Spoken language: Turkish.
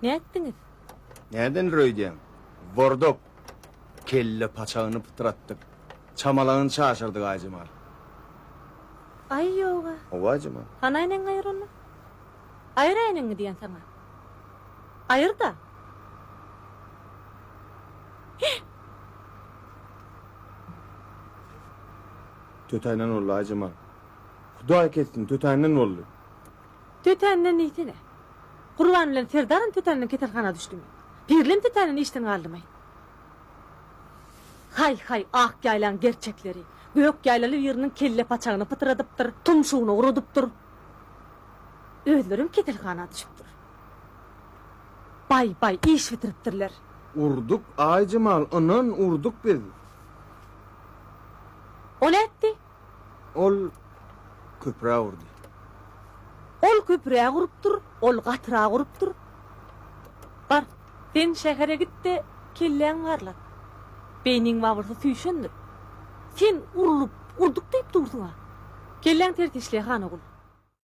Ne ettiniz? Nereden röydem? Vurduk. Kelle paçağını pıtrattık. Çamalağını çağışırdık Aycımal. Ay yoga. O Aycımal. Anaynen ayır onu. Ayır aynen diyen sana. Ayır da. Tötaynen oldu Aycımal. Kudu kettin tötaynen oldu. Tötenden neydi ne? Kurban bilen Serdar'ın tötenden ketelhana düştü mü? Birlim tötenden işten kaldırmayın. Hay ah yaylan gerçekleri. Gök yaylalı yerinin kelle paçağını pıtıradıptır, tumşuğunu uğradıptır. Özlerim ketelhana düşüptür. Bay iş bitiriptirler. Urduk Aycımal, anan urduk biz. O ne etti? Ol köprüye vurdu. Ol köprüye kuruptur, ol katırağa kuruptur. Var, sen şehre git de kellen varlat. Beynin vavırsa süyüşündür. Sen urulup, urduk deyip durdun ha. Kellen tertişliğe hana kul.